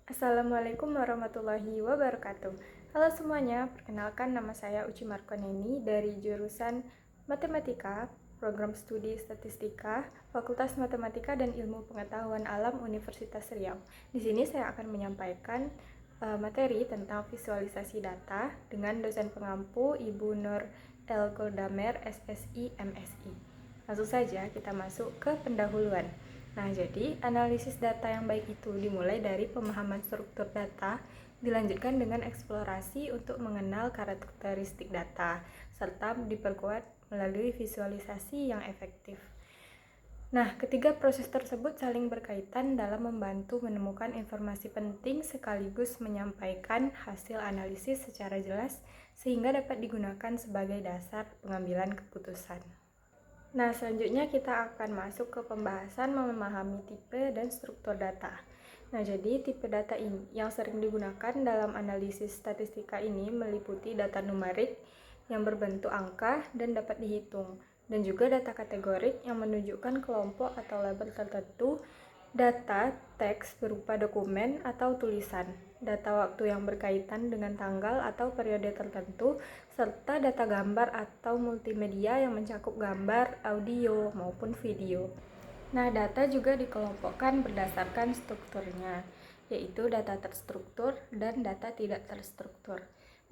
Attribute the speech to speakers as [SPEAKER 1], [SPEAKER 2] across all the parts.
[SPEAKER 1] Assalamualaikum warahmatullahi wabarakatuh. Halo semuanya, perkenalkan nama saya Uci Markoneni dari jurusan Matematika, Program Studi Statistika, Fakultas Matematika dan Ilmu Pengetahuan Alam Universitas Riau. Di sini saya akan menyampaikan materi tentang visualisasi data dengan dosen pengampu Ibu Nur L. Goldamer, SSI, MSI. Langsung saja kita masuk ke pendahuluan. Nah, jadi analisis data yang baik itu dimulai dari pemahaman struktur data, dilanjutkan dengan eksplorasi untuk mengenal karakteristik data, serta diperkuat melalui visualisasi yang efektif. Nah, ketiga proses tersebut saling berkaitan dalam membantu menemukan informasi penting sekaligus menyampaikan hasil analisis secara jelas sehingga dapat digunakan sebagai dasar pengambilan keputusan. Nah, selanjutnya kita akan masuk ke pembahasan memahami tipe dan struktur data. Nah, jadi tipe data ini yang sering digunakan dalam analisis statistika ini meliputi data numerik yang berbentuk angka dan dapat dihitung, dan juga data kategorik yang menunjukkan kelompok atau label tertentu, data teks berupa dokumen atau tulisan, data waktu yang berkaitan dengan tanggal atau periode tertentu, serta data gambar atau multimedia yang mencakup gambar, audio, maupun video. Nah, data juga dikelompokkan berdasarkan strukturnya, yaitu data terstruktur dan data tidak terstruktur.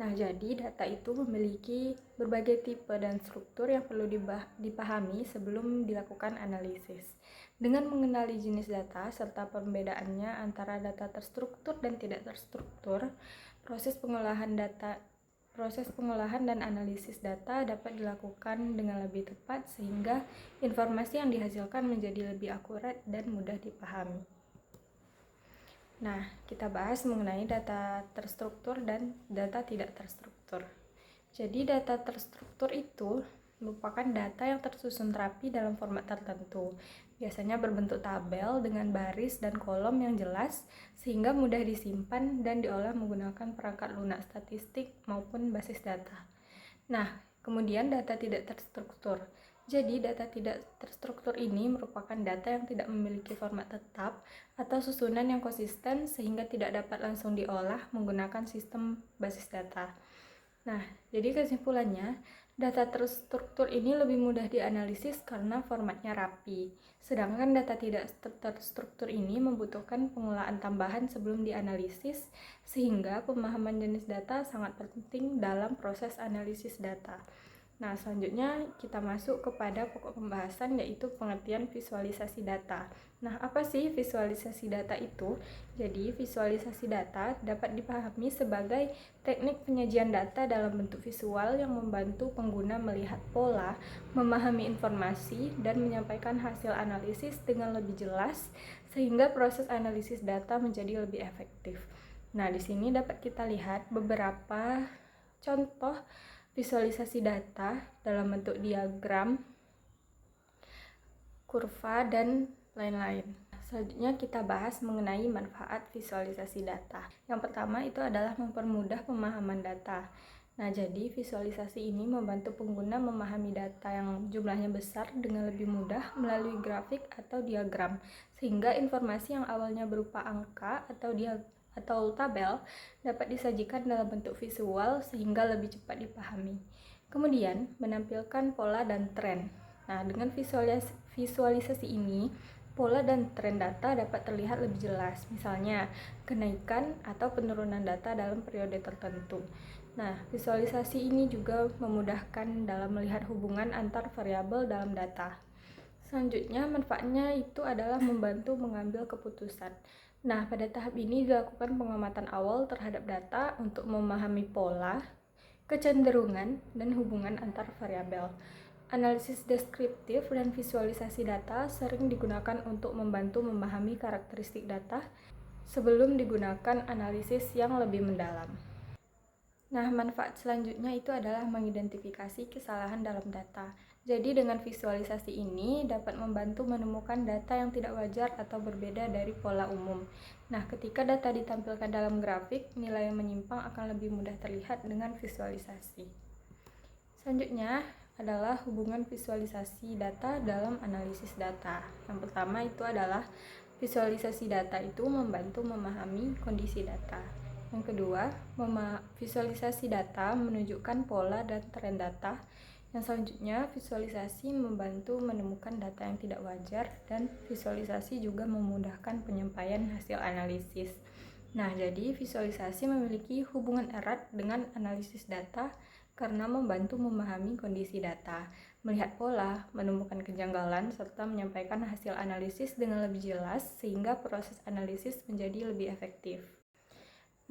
[SPEAKER 1] Nah, jadi data itu memiliki berbagai tipe dan struktur yang perlu dipahami sebelum dilakukan analisis. Dengan mengenali jenis data serta perbedaannya antara data terstruktur dan tidak terstruktur, proses pengolahan dan analisis data dapat dilakukan dengan lebih tepat sehingga informasi yang dihasilkan menjadi lebih akurat dan mudah dipahami. Nah, kita bahas mengenai data terstruktur dan data tidak terstruktur. Jadi, data terstruktur itu merupakan data yang tersusun rapi dalam format tertentu. Biasanya berbentuk tabel dengan baris dan kolom yang jelas, sehingga mudah disimpan dan diolah menggunakan perangkat lunak statistik maupun basis data. Nah, kemudian data tidak terstruktur. Jadi, data tidak terstruktur ini merupakan data yang tidak memiliki format tetap atau susunan yang konsisten sehingga tidak dapat langsung diolah menggunakan sistem basis data. Nah, jadi kesimpulannya, data terstruktur ini lebih mudah dianalisis karena formatnya rapi. Sedangkan data tidak terstruktur ini membutuhkan pengolahan tambahan sebelum dianalisis, sehingga pemahaman jenis data sangat penting dalam proses analisis data. Nah, selanjutnya kita masuk kepada pokok pembahasan, yaitu pengertian visualisasi data. Nah, apa sih visualisasi data itu? Jadi, visualisasi data dapat dipahami sebagai teknik penyajian data dalam bentuk visual yang membantu pengguna melihat pola, memahami informasi, dan menyampaikan hasil analisis dengan lebih jelas, sehingga proses analisis data menjadi lebih efektif. Nah, di sini dapat kita lihat beberapa contoh visualisasi data dalam bentuk diagram, kurva, dan lain-lain. Selanjutnya kita bahas mengenai manfaat visualisasi data. Yang pertama itu adalah mempermudah pemahaman data. Nah, jadi visualisasi ini membantu pengguna memahami data yang jumlahnya besar dengan lebih mudah melalui grafik atau diagram, sehingga informasi yang awalnya berupa angka atau tabel dapat disajikan dalam bentuk visual sehingga lebih cepat dipahami. Kemudian, menampilkan pola dan tren. Nah, dengan visualisasi ini, pola dan tren data dapat terlihat lebih jelas, misalnya kenaikan atau penurunan data dalam periode tertentu. Nah, visualisasi ini juga memudahkan dalam melihat hubungan antar variabel dalam data. Selanjutnya, manfaatnya itu adalah membantu mengambil keputusan. Nah, pada tahap ini dilakukan pengamatan awal terhadap data untuk memahami pola, kecenderungan, dan hubungan antar variabel. Analisis deskriptif dan visualisasi data sering digunakan untuk membantu memahami karakteristik data sebelum digunakan analisis yang lebih mendalam. Nah, manfaat selanjutnya itu adalah mengidentifikasi kesalahan dalam data. Jadi, dengan visualisasi ini dapat membantu menemukan data yang tidak wajar atau berbeda dari pola umum. Nah, ketika data ditampilkan dalam grafik, nilai yang menyimpang akan lebih mudah terlihat dengan visualisasi. Selanjutnya adalah hubungan visualisasi data dalam analisis data. Yang pertama itu adalah Visualisasi data itu membantu memahami kondisi data. Yang kedua, visualisasi data menunjukkan pola dan tren data. Yang selanjutnya, visualisasi membantu menemukan data yang tidak wajar, dan visualisasi juga memudahkan penyampaian hasil analisis. Nah, jadi visualisasi memiliki hubungan erat dengan analisis data karena membantu memahami kondisi data, melihat pola, menemukan kejanggalan, serta menyampaikan hasil analisis dengan lebih jelas sehingga proses analisis menjadi lebih efektif.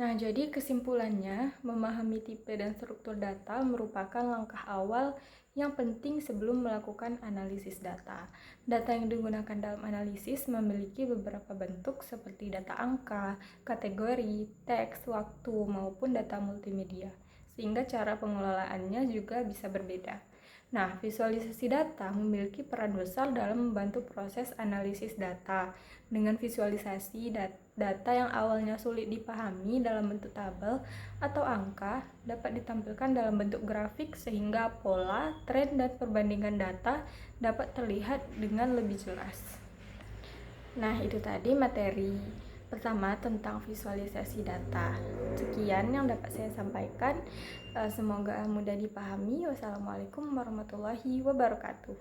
[SPEAKER 1] Nah, jadi kesimpulannya, memahami tipe dan struktur data merupakan langkah awal yang penting sebelum melakukan analisis data. Data yang digunakan dalam analisis memiliki beberapa bentuk seperti data angka, kategori, teks, waktu, maupun data multimedia, sehingga cara pengelolaannya juga bisa berbeda. Nah, visualisasi data memiliki peran besar dalam membantu proses analisis data. Dengan visualisasi data yang awalnya sulit dipahami dalam bentuk tabel atau angka dapat ditampilkan dalam bentuk grafik sehingga pola, tren, dan perbandingan data dapat terlihat dengan lebih jelas. Nah, itu tadi materi pertama tentang visualisasi data. Sekian yang dapat saya sampaikan. Semoga mudah dipahami. Wassalamualaikum warahmatullahi wabarakatuh.